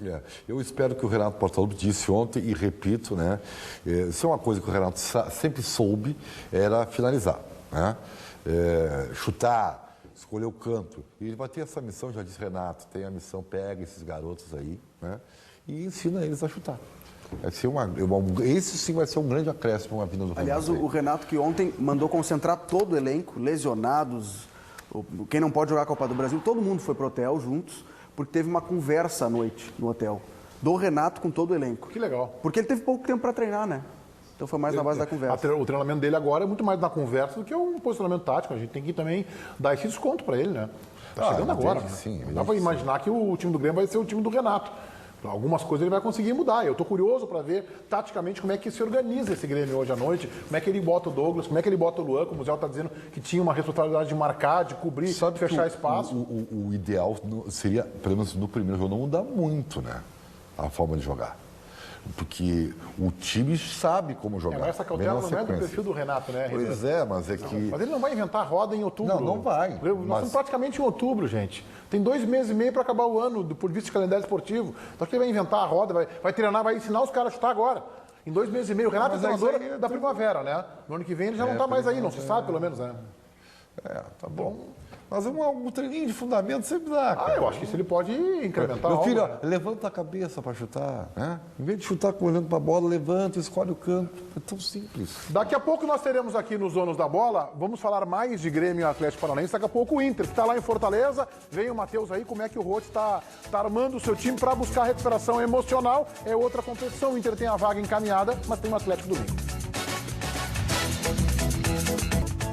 Eu espero que o Renato Portaluppi disse ontem, e repito, né? Isso é uma coisa que o Renato sempre soube, era finalizar, né? Chutar, escolher o canto. E ele vai ter essa missão, já disse Renato, tem a missão, pega esses garotos aí, né? E ensina eles a chutar. Esse sim vai ser um grande acréscimo na vinda do Renato. Aliás, o Renato que ontem mandou concentrar todo o elenco, lesionados, quem não pode jogar a Copa do Brasil, todo mundo foi pro hotel juntos, porque teve uma conversa à noite no hotel, do Renato com todo o elenco. Que legal. Porque ele teve pouco tempo para treinar, né? Então foi mais na base da conversa. O treinamento dele agora é muito mais na conversa do que um posicionamento tático. A gente tem que também dar esse desconto para ele, né? Tá chegando agora. Sim, dá para imaginar que o time do Grêmio vai ser o time do Renato. Algumas coisas ele vai conseguir mudar. Eu estou curioso para ver taticamente como é que se organiza esse Grêmio hoje à noite, como é que ele bota o Douglas, como é que ele bota o Luan, como o Zé está dizendo, que tinha uma responsabilidade de marcar, de cobrir, de fechar espaço. O ideal seria, pelo menos no primeiro jogo, não mudar muito, né? A forma de jogar. Porque o time sabe como jogar. Mas essa cautela não é do perfil do Renato, né? Pois é, mas é que... Mas ele não vai inventar roda em outubro. Não vai. Nós estamos praticamente em outubro, gente. Tem 2 meses e meio para acabar o ano, por vista de calendário esportivo. Então ele vai inventar a roda, vai treinar, vai ensinar os caras a chutar agora. Em 2 meses e meio. O Renato é treinador da primavera, né? No ano que vem ele já não está mais aí, não se sabe, pelo menos, né? Tá bom. Mas um treininho de fundamento sempre dá. Cara. Eu acho que isso ele pode incrementar. Meu filho, levanta a cabeça para chutar. Né? Em vez de chutar olhando para a bola, levanta, escolhe o canto. É tão simples. Daqui a pouco nós teremos aqui nos Donos da Bola, vamos falar mais de Grêmio e Atlético Paranaense. Daqui a pouco o Inter, que está lá em Fortaleza. Vem o Matheus aí, como é que o Roth está armando o seu time para buscar recuperação emocional. É outra competição, o Inter tem a vaga encaminhada, mas tem o Atlético domingo.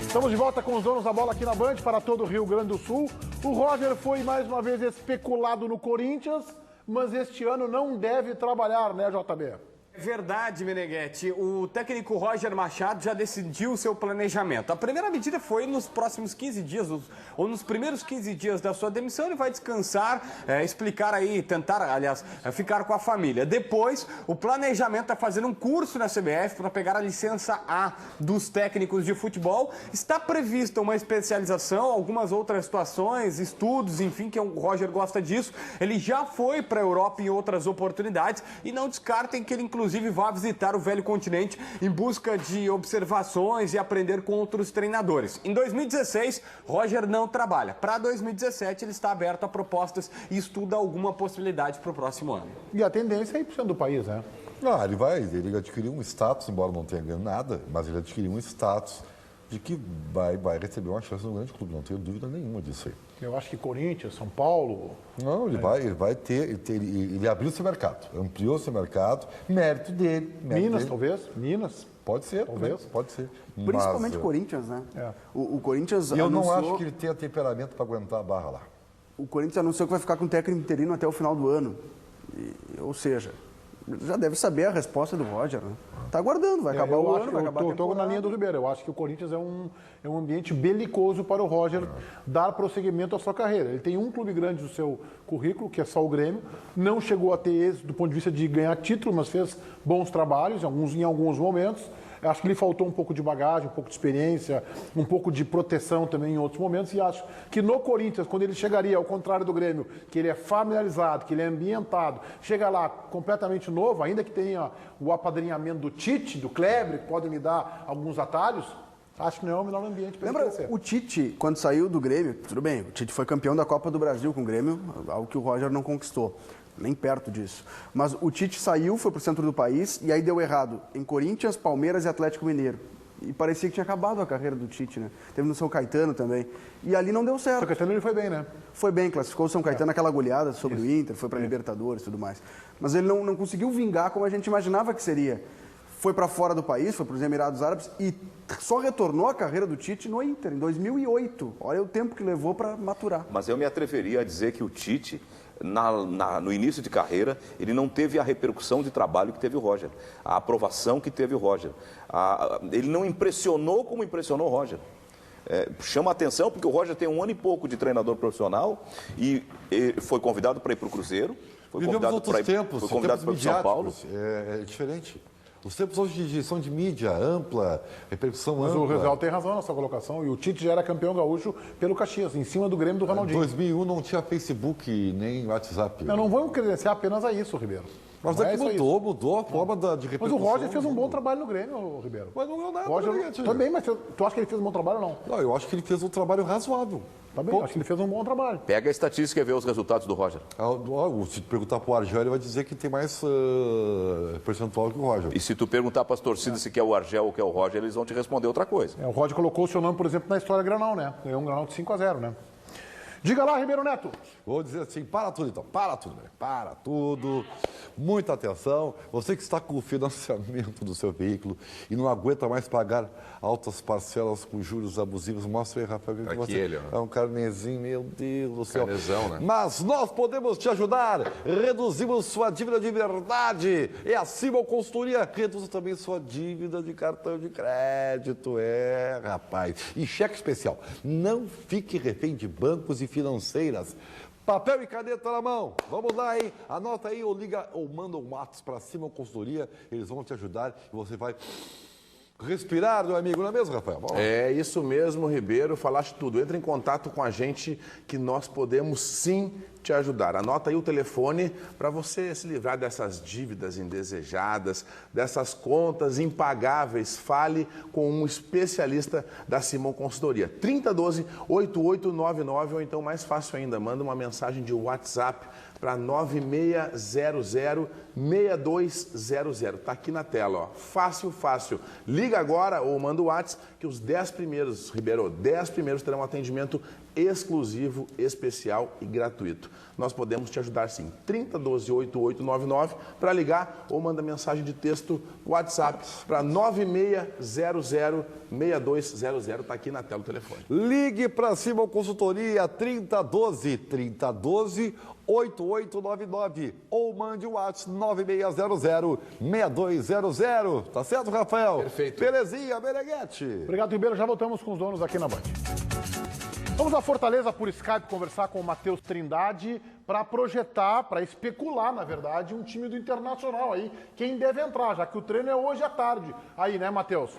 Estamos de volta com os Donos da Bola aqui na Band para todo o Rio Grande do Sul. O Roger foi mais uma vez especulado no Corinthians, mas este ano não deve trabalhar, né, JB? Verdade, Meneghetti. O técnico Roger Machado já decidiu o seu planejamento. A primeira medida foi nos próximos 15 dias, ou nos primeiros 15 dias da sua demissão, ele vai descansar, explicar aí, tentar, aliás, ficar com a família. Depois, o planejamento é fazer um curso na CBF para pegar a licença A dos técnicos de futebol. Está prevista uma especialização, algumas outras situações, estudos, enfim, que o Roger gosta disso. Ele já foi para a Europa em outras oportunidades e não descartem que ele, inclusive, vai visitar o velho continente em busca de observações e aprender com outros treinadores. Em 2016, Roger não trabalha. Para 2017, ele está aberto a propostas e estuda alguma possibilidade para o próximo ano. E a tendência é ir para o centro do país, né? Ele adquiriu um status, embora não tenha ganho nada, mas ele adquiriu um status de que vai receber uma chance no grande clube, não tenho dúvida nenhuma disso aí. Eu acho que Corinthians, São Paulo... Não, ele vai ter, ele abriu seu mercado, ampliou seu mercado, mérito dele. Minas, talvez? Minas? Pode ser, talvez. Pode ser. Principalmente Corinthians, né? O Corinthians eu não acho que ele tenha temperamento para aguentar a barra lá. O Corinthians anunciou que vai ficar com o técnico interino até o final do ano. Ou seja, já deve saber a resposta do Roger, né? Tá aguardando, vai acabar o ano, vai acabar a temporada. Estou na linha do Ribeiro. Eu acho que o Corinthians é um ambiente belicoso para o Roger dar prosseguimento à sua carreira. Ele tem um clube grande no seu currículo, que é só o Grêmio. Não chegou a ter êxito do ponto de vista de ganhar título, mas fez bons trabalhos em alguns momentos. Acho que lhe faltou um pouco de bagagem, um pouco de experiência, um pouco de proteção também em outros momentos. E acho que no Corinthians, quando ele chegaria, ao contrário do Grêmio, que ele é familiarizado, que ele é ambientado, chega lá completamente novo, ainda que tenha o apadrinhamento do Tite, do Kleber, que podem lhe dar alguns atalhos, acho que não é o melhor ambiente para ele crescer. O Tite, quando saiu do Grêmio, tudo bem, o Tite foi campeão da Copa do Brasil com o Grêmio, algo que o Roger não conquistou. Nem perto disso. Mas o Tite saiu, foi para o centro do país e aí deu errado em Corinthians, Palmeiras e Atlético Mineiro. E parecia que tinha acabado a carreira do Tite, né? Teve no São Caetano também. E ali não deu certo. São Caetano ele foi bem, né? Foi bem, classificou o São Caetano naquela goleada sobre o Inter, foi para a Libertadores e tudo mais. Mas ele não conseguiu vingar como a gente imaginava que seria. Foi para fora do país, foi para os Emirados Árabes e só retornou a carreira do Tite no Inter, em 2008. Olha o tempo que levou para maturar. Mas eu me atreveria a dizer que o Tite... no início de carreira, ele não teve a repercussão de trabalho que teve o Roger, a aprovação que teve o Roger. Ele não impressionou como impressionou o Roger. Chama a atenção porque o Roger tem 1 ano e pouco de treinador profissional e foi convidado para ir para o Cruzeiro, foi convidado para o São Paulo. É diferente. Os tempos hoje são de mídia ampla, repercussão ampla. Mas o Rezal tem razão na sua colocação. E o Tite já era campeão gaúcho pelo Caxias, em cima do Grêmio do Ronaldinho. Em 2001 não tinha Facebook nem WhatsApp. Não vamos credenciar apenas a isso, Ribeiro. Mas daqui mudou a forma de repercussão. Mas o Roger fez um bom trabalho no Grêmio, Ribeiro. Mas não é nada. Roger, também, mas tu acha que ele fez um bom trabalho ou não? Não, eu acho que ele fez um trabalho razoável. Tá bem, acho que ele fez um bom trabalho. Pega a estatística e vê os resultados do Roger. Se perguntar pro Argel, ele vai dizer que tem mais percentual que o Roger. E se tu perguntar para as torcidas se quer o Argel ou quer o Roger, eles vão te responder outra coisa. O Roger colocou o seu nome, por exemplo, na história Granal, né? Ganhou um Granal de 5-0, né? Diga lá, Ribeiro Neto. Vou dizer assim, para tudo então, para tudo, né? Para tudo, muita atenção. Você que está com o financiamento do seu veículo e não aguenta mais pagar altas parcelas com juros abusivos, mostra aí, Rafael. É um carnezinho, meu Deus do céu. Carnezão, né? Mas nós podemos te ajudar, reduzimos sua dívida de verdade. É a Simon Consultoria, reduz também sua dívida de cartão de crédito, rapaz. E cheque especial, não fique refém de bancos e financeiras. Papel e caneta na mão. Vamos lá, hein? Anota aí ou liga ou manda um WhatsApp para Simon Consultoria. Eles vão te ajudar e você vai respirar, meu amigo. Não é mesmo, Rafael? É isso mesmo, Ribeiro. Falaste tudo. Entra em contato com a gente que nós podemos sim te ajudar. Anota aí o telefone para você se livrar dessas dívidas indesejadas, dessas contas impagáveis. Fale com um especialista da Simon Consultoria. 3012-8899 ou então, mais fácil ainda, manda uma mensagem de WhatsApp para 9600-6200. Está aqui na tela, ó. Fácil, fácil. Liga agora ou manda o WhatsApp que os 10 primeiros, Ribeiro, 10 primeiros terão um atendimento exclusivo, especial e gratuito. Nós podemos te ajudar sim. 3012-8899 para ligar ou manda mensagem de texto WhatsApp para 9600-6200. Está aqui na tela o telefone. Ligue para Simon Consultoria 3012-8899 ou mande o WhatsApp 9600-6200. Tá certo, Rafael? Perfeito. Belezinha, Meneghetti. Obrigado, Ribeiro. Já voltamos com os donos aqui na Band. Vamos a Fortaleza por Skype conversar com o Matheus Trindade para projetar, para especular, na verdade, um time do Internacional aí. Quem deve entrar, já que o treino é hoje à tarde. Aí, né, Matheus?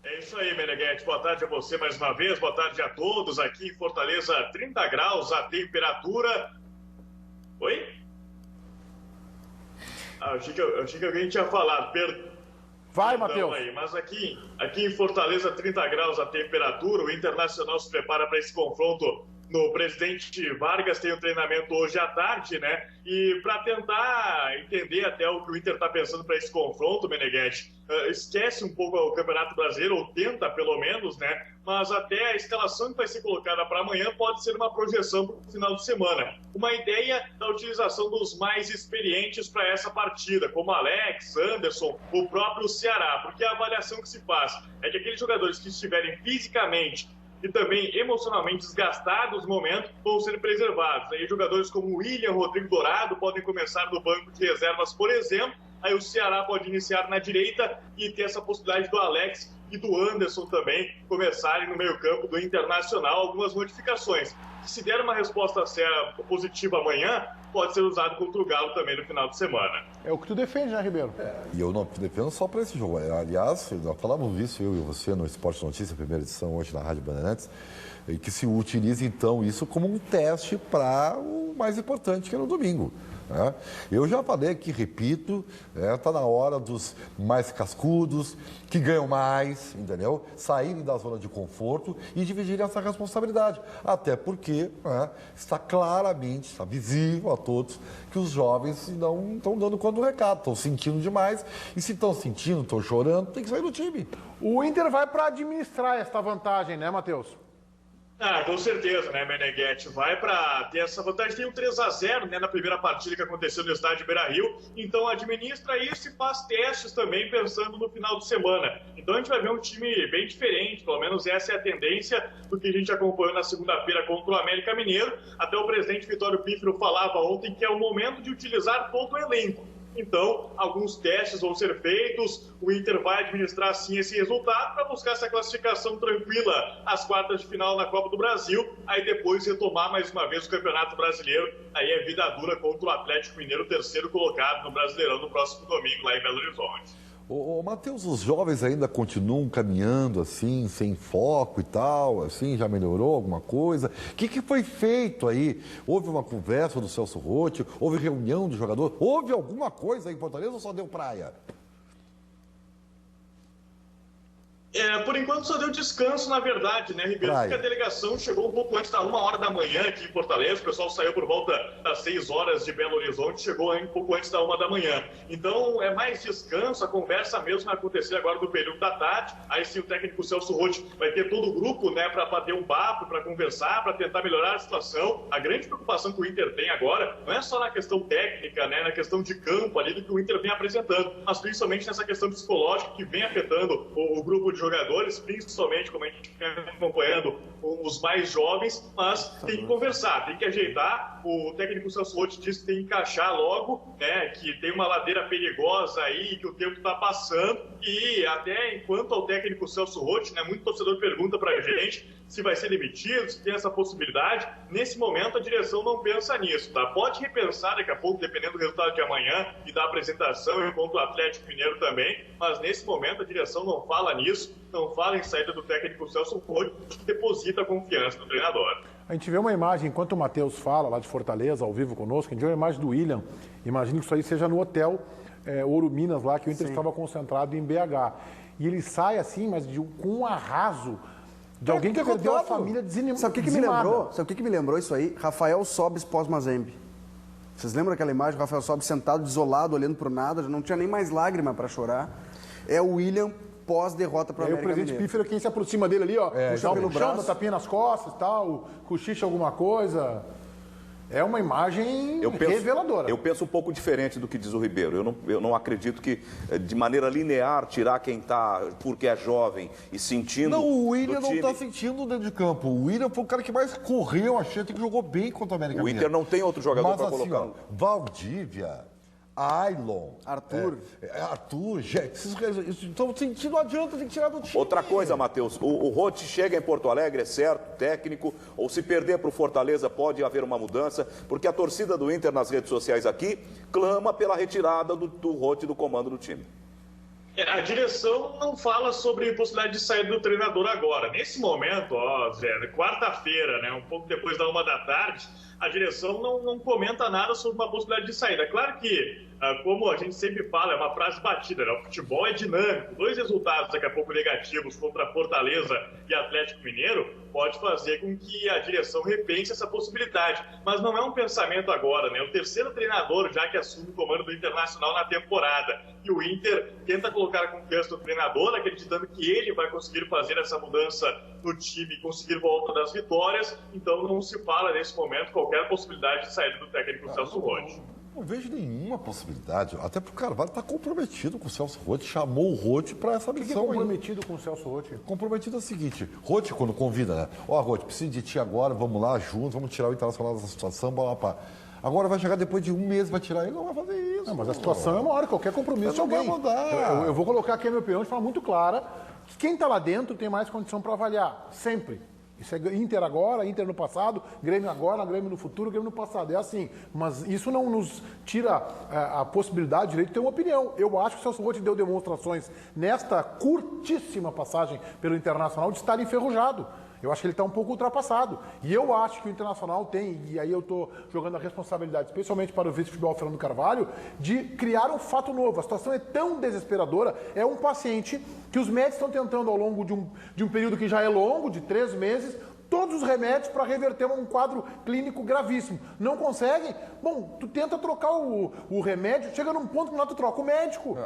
É isso aí, Meneghetti. Boa tarde a você mais uma vez. Boa tarde a todos. Aqui em Fortaleza, 30 graus a temperatura. Oi? Eu achei que alguém tinha falado. Vai, Matheus. Mas aqui em Fortaleza, 30 graus a temperatura. O Internacional se prepara para esse confronto no Presidente Vargas. Tem um treinamento hoje à tarde, né? E para tentar entender até o que o Inter está pensando para esse confronto, Meneghetti, esquece um pouco o Campeonato Brasileiro, ou tenta pelo menos, né? Mas até a escalação que vai ser colocada para amanhã pode ser uma projeção para o final de semana. Uma ideia da utilização dos mais experientes para essa partida, como Alex, Anderson, o próprio Ceará, porque a avaliação que se faz é que aqueles jogadores que estiverem fisicamente e também emocionalmente desgastados no momento vão ser preservados. Aí jogadores como William, Rodrigo Dourado podem começar no banco de reservas, por exemplo. Aí o Ceará pode iniciar na direita e ter essa possibilidade do Alex e do Anderson também começarem no meio-campo do Internacional. Algumas modificações. Se der uma resposta positiva amanhã, pode ser usado contra o Galo também no final de semana. É o que tu defende, né, Ribeiro? E eu não defendo só para esse jogo. Aliás, nós falávamos isso, eu e você, no Esporte Notícia, primeira edição, hoje na Rádio Bandeirantes, e que se utilize, então, isso como um teste para o mais importante, que é no domingo. Né? Eu já falei aqui, repito, está na hora dos mais cascudos, que ganham mais, entendeu? Saírem da zona de conforto e dividirem essa responsabilidade. Até porque está claramente, está visível a todos, que os jovens não estão dando conta do recado, estão sentindo demais. E se estão sentindo, estão chorando, tem que sair do time. O Inter vai para administrar esta vantagem, né, Matheus? Com certeza, né, Meneghetti? Vai para ter essa vantagem. Tem um 3-0, né, na primeira partida que aconteceu no estádio Beira-Rio. Então, administra isso e faz testes também, pensando no final de semana. Então, a gente vai ver um time bem diferente. Pelo menos essa é a tendência do que a gente acompanhou na segunda-feira contra o América Mineiro. Até o presidente Vitório Pífero falava ontem que é o momento de utilizar todo o elenco. Então, alguns testes vão ser feitos, o Inter vai administrar sim esse resultado para buscar essa classificação tranquila às quartas de final na Copa do Brasil, aí depois retomar mais uma vez o Campeonato Brasileiro, aí é vida dura contra o Atlético Mineiro, terceiro colocado no Brasileirão no próximo domingo lá em Belo Horizonte. Matheus, os jovens ainda continuam caminhando assim, sem foco e tal, assim, já melhorou alguma coisa? O que foi feito aí? Houve uma conversa do Celso Rotti? Houve reunião de jogador? Houve alguma coisa aí em Fortaleza ou só deu praia? Por enquanto só deu descanso, na verdade, né, Ribeiro? Porque a delegação chegou um pouco antes da 1h aqui em Fortaleza, o pessoal saiu por volta das 6 horas de Belo Horizonte, chegou um pouco antes da 1h. Então é mais descanso, a conversa mesmo vai acontecer agora no período da tarde, aí sim o técnico Celso Rotti vai ter todo o grupo, né, para bater um papo, para conversar, para tentar melhorar a situação. A grande preocupação que o Inter tem agora não é só na questão técnica, né, na questão de campo ali do que o Inter vem apresentando, mas principalmente nessa questão psicológica que vem afetando o grupo de jogadores, principalmente como a gente vem acompanhando os mais jovens, mas tem que conversar, tem que ajeitar. O técnico Celso Rotti disse que tem que encaixar logo, né, que tem uma ladeira perigosa aí, que o tempo está passando, e até enquanto ao técnico Celso Rotti, né, muito torcedor pergunta pra gente se vai ser demitido, se tem essa possibilidade. Nesse momento a direção não pensa nisso, tá? Pode repensar daqui a pouco, dependendo do resultado de amanhã e da apresentação, enquanto o Atlético Mineiro também, mas nesse momento a direção não fala nisso, não fala em saída do técnico Celso Rotti, que deposita a confiança no treinador. A gente vê uma imagem, enquanto o Matheus fala lá de Fortaleza, ao vivo conosco, a gente vê uma imagem do William. Imagino que isso aí seja no hotel Ouro Minas, lá que o Inter estava concentrado em BH. E ele sai assim, mas com um arraso de alguém que perdeu a família desanimada. Sabe o que me lembrou? Sabe o que me lembrou isso aí? Rafael Sobis pós-Mazembe. Vocês lembram daquela imagem? O Rafael Sobis sentado, desolado, olhando para o nada, já não tinha nem mais lágrima para chorar. É o William pós-derrota para o América Mineiro. O presidente Pífero, quem se aproxima dele ali, ó, puxar pelo braço, dá tapinha nas costas e tal, cochicha alguma coisa. É uma imagem reveladora. Eu penso um pouco diferente do que diz o Ribeiro. Eu não acredito que, de maneira linear, tirar quem está porque é jovem e sentindo. Não, o William não está sentindo dentro de campo. O William foi o cara que mais correu, achei que jogou bem contra o América Mineiro. O Inter não tem outro jogador para colocar. Ó, Valdívia, Ailon, Arthur, estão sentindo, não adianta, tem que tirar do time. Outra coisa, Matheus, o Rotti chega em Porto Alegre, é certo, técnico, ou se perder para o Fortaleza pode haver uma mudança, porque a torcida do Inter nas redes sociais aqui clama pela retirada do Rotti do comando do time. A direção não fala sobre possibilidade de sair do treinador agora. Nesse momento, Zé, quarta-feira, né, um pouco depois da 1h, a direção não comenta nada sobre uma possibilidade de saída. Claro que, como a gente sempre fala, é uma frase batida, né? O futebol é dinâmico. 2 resultados daqui a pouco negativos contra Fortaleza e Atlético Mineiro pode fazer com que a direção repense essa possibilidade. Mas não é um pensamento agora, né? O terceiro treinador já que assume o comando do Internacional na temporada. E o Inter tenta colocar a confiança no treinador, acreditando que ele vai conseguir fazer essa mudança no time e conseguir volta das vitórias. Então não se fala nesse momento qualquer possibilidade de saída do técnico Celso Rotti. Não vejo nenhuma possibilidade, até porque o Carvalho está comprometido com o Celso Rotti, chamou o Rotti para essa missão. O que é comprometido com o Celso Rotti? Comprometido é o seguinte, Rotti quando convida, né? Rotti, preciso de ti agora, vamos lá juntos, vamos tirar o Internacional dessa situação, blá, blá, blá. Agora vai chegar depois de um mês, vai tirar ele, não vai fazer isso. Não, mas a situação é maior, qualquer compromisso de alguém. Eu vou colocar aqui a minha opinião de forma muito clara, que quem está lá dentro tem mais condição para avaliar, sempre. Isso é Inter agora, Inter no passado, Grêmio agora, Grêmio no futuro, Grêmio no passado. É assim. Mas isso não nos tira a possibilidade, o direito de ter uma opinião. Eu acho que o Celso Rotti deu demonstrações nesta curtíssima passagem pelo Internacional de estar enferrujado. Eu acho que ele está um pouco ultrapassado. E eu acho que o Internacional tem, e aí eu estou jogando a responsabilidade, especialmente para o vice-futebol Fernando Carvalho, de criar um fato novo. A situação é tão desesperadora, é um paciente que os médicos estão tentando ao longo de um período que já é longo, de 3 meses, todos os remédios para reverter um quadro clínico gravíssimo. Não conseguem? Bom, tu tenta trocar o remédio, chega num ponto que não tu troca o médico.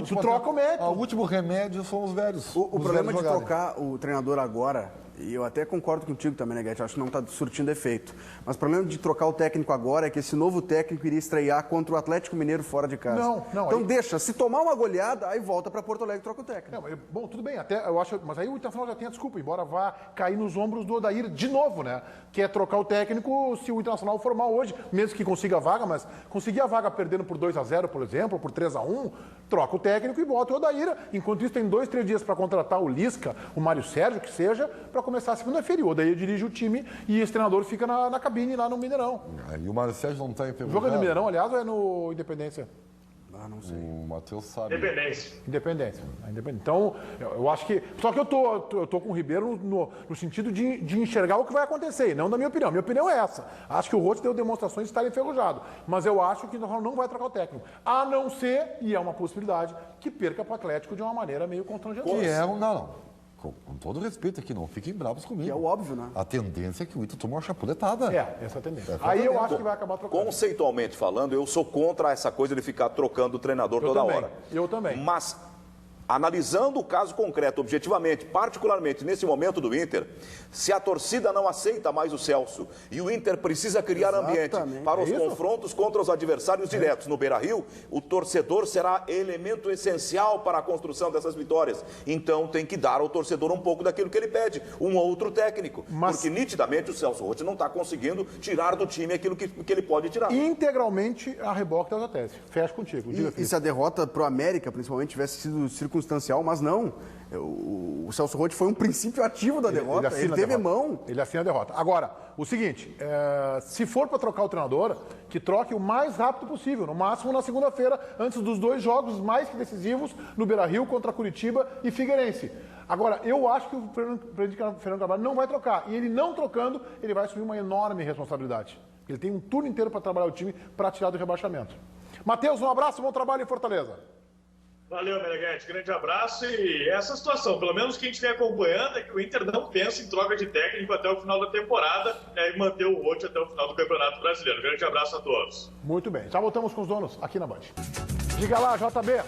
Tu troca o médico. O último remédio são os velhos. O problema de trocar o treinador agora, e eu até concordo contigo também, né, Guedes? Acho que não está surtindo efeito. Mas o problema de trocar o técnico agora é que esse novo técnico iria estrear contra o Atlético Mineiro fora de casa. Não. Então aí... deixa, se tomar uma goleada, aí volta para Porto Alegre e troca o técnico. Não, bom, tudo bem, até eu acho, mas aí o Internacional já tem a desculpa, embora vá cair nos ombros do Odair de novo, né? Que é trocar o técnico se o Internacional for mal hoje, mesmo que consiga a vaga, mas conseguir a vaga perdendo por 2-0, por exemplo, por 3-1, troca o técnico e bota o Odair. Enquanto isso, tem 2, 3 dias para contratar o Lisca, o Mário Sérgio, que seja, para começar a segunda-feira. O Odair dirige o time e esse treinador fica na cabine lá no Mineirão. E o Mário Sérgio não está enferrujado? O jogo é no Mineirão, aliás, ou é no Independência? Não sei. O Matheus sabe. Independência. Então, eu acho que... Só que eu tô com o Ribeiro no sentido de enxergar o que vai acontecer, e não da minha opinião. Minha opinião é essa. Acho que o Rotti deu demonstrações de estar enferrujado. Mas eu acho que não vai trocar o técnico. A não ser, e é uma possibilidade, que perca para o Atlético de uma maneira meio constrangedora. Que é não. Com todo respeito aqui, não fiquem bravos comigo. Que é o óbvio, né? A tendência é que o Inter tome uma chapuletada. Essa é a tendência. Aí eu acho que vai acabar trocando. Conceitualmente falando, eu sou contra essa coisa de ficar trocando o treinador toda hora. Eu também. Mas, analisando o caso concreto, objetivamente, particularmente nesse momento do Inter, se a torcida não aceita mais o Celso e o Inter precisa criar ambiente para os confrontos contra os adversários diretos no Beira-Rio, o torcedor será elemento essencial para a construção dessas vitórias. Então tem que dar ao torcedor um pouco daquilo que ele pede, um outro técnico. Porque nitidamente o Celso Rotti não está conseguindo tirar do time aquilo que ele pode tirar. Integralmente a reboque da tese. Fecho contigo. E se a derrota para o América, principalmente, tivesse sido circunstancial, mas não. O Celso Rotti foi um princípio ativo da derrota, ele teve mão. Ele assina a derrota. Agora, o seguinte, se for para trocar o treinador, que troque o mais rápido possível, no máximo na segunda-feira, antes dos 2 jogos mais que decisivos no Beira-Rio contra Curitiba e Figueirense. Agora, eu acho que o Fernando Carvalho não vai trocar. E ele não trocando, ele vai assumir uma enorme responsabilidade. Ele tem um turno inteiro para trabalhar o time para tirar do rebaixamento. Matheus, um abraço, bom trabalho em Fortaleza. Valeu, Meneghetti. Grande abraço. E essa situação, pelo menos quem estiver acompanhando, é que o Inter não pensa em troca de técnico até o final da temporada e manter o Roth até o final do Campeonato Brasileiro. Grande abraço a todos. Muito bem. Já voltamos com os donos aqui na Band. Diga lá, JB.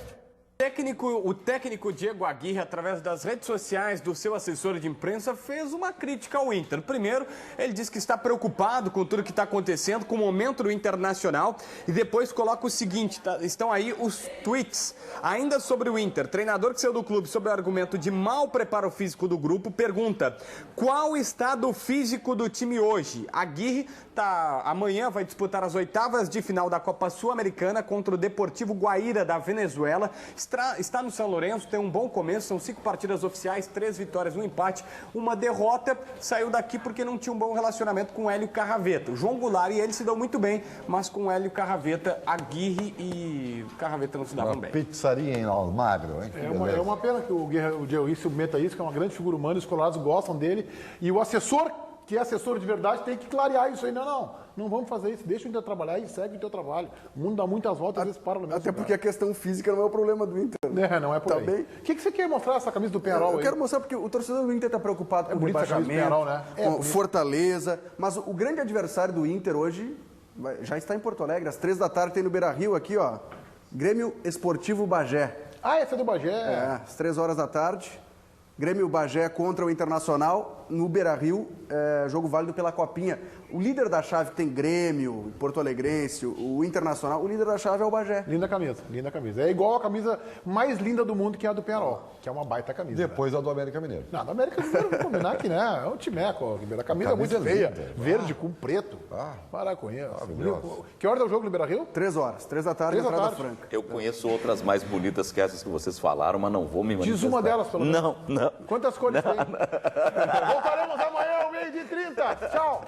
O técnico Diego Aguirre, através das redes sociais do seu assessor de imprensa, fez uma crítica ao Inter. Primeiro, ele disse que está preocupado com tudo que está acontecendo, com o momento do Internacional, e depois coloca o seguinte, estão aí os tweets, ainda sobre o Inter. Treinador que saiu do clube sob o argumento de mau preparo físico do grupo, pergunta: qual o estado físico do time hoje? Aguirre amanhã vai disputar as oitavas de final da Copa Sul-Americana contra o Deportivo Guaíra da Venezuela. Está no São Lourenço, tem um bom começo, são 5 partidas oficiais, 3 vitórias, 1 empate, 1 derrota. Saiu daqui porque não tinha um bom relacionamento com o Hélio Carraveta. O João Goulart e ele se dão muito bem, mas com o Hélio Carraveta, Aguirre e Carraveta não se davam bem. Pizzaria em Almagro, hein? É uma pena que o Diego submeta isso, que é uma grande figura humana, os colorados gostam dele, e o assessor, que é assessor de verdade, tem que clarear isso aí. Não vamos fazer isso, deixa o Inter trabalhar e segue o teu trabalho. O mundo dá muitas voltas, às vezes para no mesmo Até porque a questão física não é o problema do Inter. Não é por aí. O que você quer mostrar essa camisa do Penharol aí? Eu quero mostrar porque o torcedor do Inter está preocupado com o rebaixamento, Penharol, né? com Fortaleza, mas o grande adversário do Inter hoje já está em Porto Alegre, às 3 da tarde tem no Beira-Rio aqui, ó, Grêmio Esportivo Bagé. Ah, esse é do Bagé? Às 3 horas da tarde. Grêmio Bagé contra o Internacional no Beira-Rio, jogo válido pela Copinha. O líder da chave tem Grêmio, Porto Alegrense, o Internacional, o líder da chave é o Bagé. Linda camisa, linda camisa. É igual a camisa mais linda do mundo, que é a do Penharol, que é uma baita camisa. Depois a do América Mineiro. Não, a do América Mineiro, vamos combinar aqui, né? É um timeco, a camisa é muito feia, verde com preto. Para com isso. Que hora é o jogo no Beira-Rio? 3 horas, 3 da tarde, entrada franca. Eu conheço outras mais bonitas que essas que vocês falaram, mas não vou me manifestar. Diz uma delas, pelo menos. Não. Quantas cores tem? Voltaremos amanhã ao 12h30. Tchau.